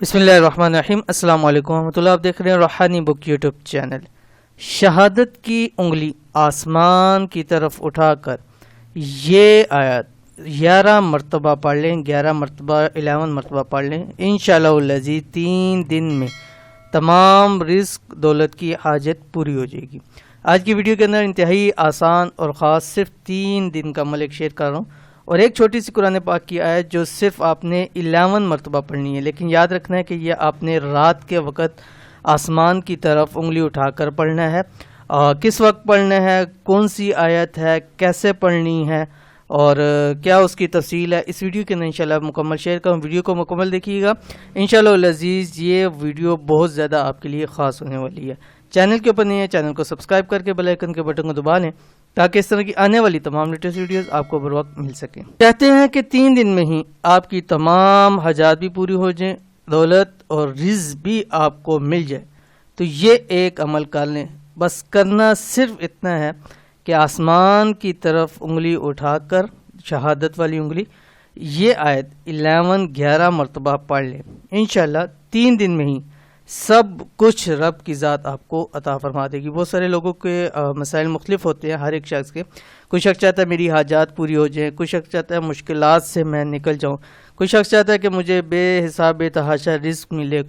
بسم اللہ الرحمن الرحیم۔ السلام علیکم ورحمۃ اللہ۔ آپ دیکھ رہے ہیں روحانی بک یوٹیوب چینل۔ شہادت کی انگلی آسمان کی طرف اٹھا کر یہ آیت 11 مرتبہ پڑھ لیں، 11 مرتبہ 11 مرتبہ پڑھ لیں، انشاءاللہ العزیز 3 دن میں تمام رزق دولت کی حاجت پوری ہو جائے گی۔ آج کی ویڈیو کے اندر انتہائی آسان اور خاص صرف 3 دن کا عمل ایک شیئر کر رہا ہوں، اور ایک چھوٹی سی قرآن پاک کی آیت جو صرف آپ نے 11 مرتبہ پڑھنی ہے، لیکن یاد رکھنا ہے کہ یہ آپ نے رات کے وقت آسمان کی طرف انگلی اٹھا کر پڑھنا ہے۔ کس وقت پڑھنا ہے، کون سی آیت ہے، کیسے پڑھنی ہے اور کیا اس کی تفصیل ہے، اس ویڈیو کے اندر انشاءاللہ مکمل شیئر کروں۔ ویڈیو کو مکمل دیکھیے گا انشاءاللہ العزیز، یہ ویڈیو بہت زیادہ آپ کے لیے خاص ہونے والی ہے۔ چینل کے اوپر نہیں ہے، چینل کو سبسکرائب کر کے بیل آئیکن کے بٹن کو دبا لیں تاکہ اس طرح کی آنے والی تمام لیٹسٹ ویڈیوز آپ کو بر وقت مل سکیں۔ کہتے ہیں کہ 3 دن میں ہی آپ کی تمام حاجات بھی پوری ہو جائیں، دولت اور رزق بھی آپ کو مل جائے، تو یہ ایک عمل کر لیں۔ بس کرنا صرف اتنا ہے کہ آسمان کی طرف انگلی اٹھا کر، شہادت والی انگلی، یہ آیت 11 مرتبہ پڑھ لیں۔ انشاءاللہ 3 دن میں ہی سب کچھ رب کی ذات آپ کو عطا فرما دے گی۔ بہت سارے لوگوں کے مسائل مختلف ہوتے ہیں، ہر ایک شخص کے۔ کوئی شخص چاہتا ہے میری حاجات پوری ہو جائیں، کوئی شخص چاہتا ہے مشکلات سے میں نکل جاؤں، کوئی شخص چاہتا ہے کہ مجھے بے حساب بے تحاشا رزق ملے،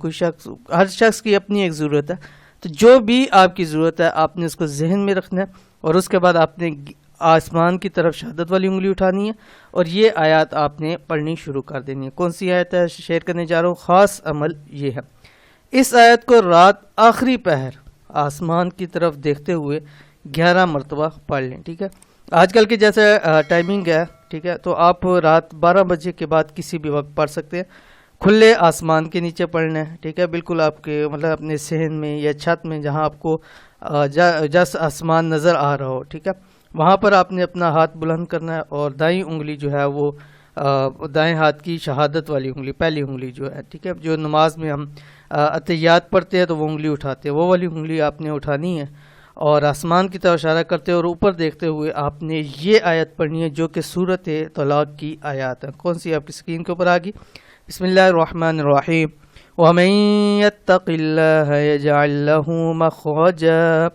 ہر شخص کی اپنی ایک ضرورت ہے۔ تو جو بھی آپ کی ضرورت ہے آپ نے اس کو ذہن میں رکھنا ہے، اور اس کے بعد آپ نے آسمان کی طرف شہادت والی انگلی اٹھانی ہے اور یہ آیات آپ نے پڑھنی شروع کر دینی ہے۔ کون سی آیت ہے شیئر کرنے جا رہا ہوں، خاص عمل یہ ہے۔ اس آیت کو رات آخری پہر آسمان کی طرف دیکھتے ہوئے 11 مرتبہ پڑھ لیں، ٹھیک ہے۔ آج کل کی جیسے ٹائمنگ ہے، ٹھیک ہے، تو آپ رات 12 بجے کے بعد کسی بھی وقت پڑھ سکتے ہیں۔ کھلے آسمان کے نیچے پڑھنا ہے، ٹھیک ہے، بالکل آپ کے مطلب اپنے صحن میں یا چھت میں جہاں آپ کو جس آسمان نظر آ رہا ہو، ٹھیک ہے، وہاں پر آپ نے اپنا ہاتھ بلند کرنا ہے، اور دائیں انگلی جو ہے وہ دائیں ہاتھ کی شہادت والی انگلی، پہلی انگلی جو ہے، ٹھیک ہے، جو نماز میں ہم عطیات پڑھتے ہیں تو وہ انگلی اٹھاتے ہیں، وہ والی انگلی آپ نے اٹھانی ہے، اور آسمان کی طرف اشارہ کرتے اور اوپر دیکھتے ہوئے آپ نے یہ آیت پڑھنی ہے جو کہ سورۃ طلاق کی آیات ہے۔ کون سی آپ کی اسکرین کے اوپر آ گئی؟ بسم اللہ الرحمن الرحیم۔ وَمَن يَتَّقِ اللَّهَ يَجْعَل لَّهُ مَخْرَجًا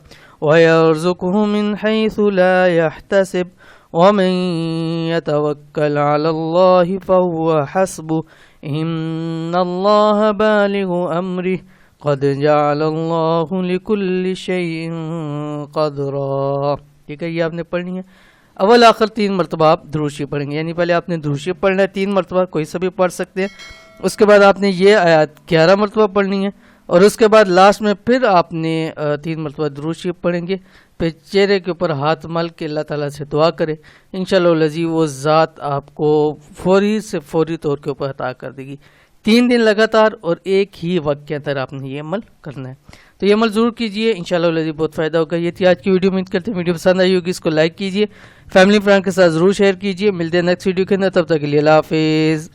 وَيَرْزُقْهُ مِنْ حَيْثُ لَا يَحْتَسِبُ وَمَن يَتَوَكَّلْ عَلَى اللَّهِ فَهُوَ حَسْبُهُ إِنَّ اللَّهَ بَالِغُ أَمْرِهِ قَدْ جَعَلَ اللَّهُ لِكُلِّ شَيْءٍ قَدْرًا۔ ٹھیک ہے، یہ آپ نے پڑھنی ہے۔ اول آخر 3 مرتبہ آپ درود شریف پڑھیں گے، یعنی پہلے آپ نے درود شریف پڑھنا ہے 3 مرتبہ، کوئی سا بھی پڑھ سکتے ہیں۔ اس کے بعد آپ نے یہ آیات 11 مرتبہ پڑھنی ہے، اور اس کے بعد لاسٹ میں پھر آپ نے 3 مرتبہ درود شریف پڑھیں گے، پھر چہرے کے اوپر ہاتھ مل کے اللہ تعالیٰ سے دعا کرے، انشاءاللہ العزیز وہ ذات آپ کو فوری سے فوری طور کے اوپر عطا کر دے گی۔ 3 دن لگاتار اور ایک ہی وقت کے اندر آپ نے یہ عمل کرنا ہے، تو یہ عمل ضرور کیجئے، انشاءاللہ العزیز بہت فائدہ ہوگا۔ یہ تھی آج کی ویڈیو، امید کرتے ہیں ویڈیو پسند آئی ہوگی، اس کو لائک کیجئے، فیملی فرینڈ کے ساتھ ضرور شیئر کیجئے۔ ملتے ہیں نیکسٹ ویڈیو کے اندر، تب تک کے لیے اللہ حافظ۔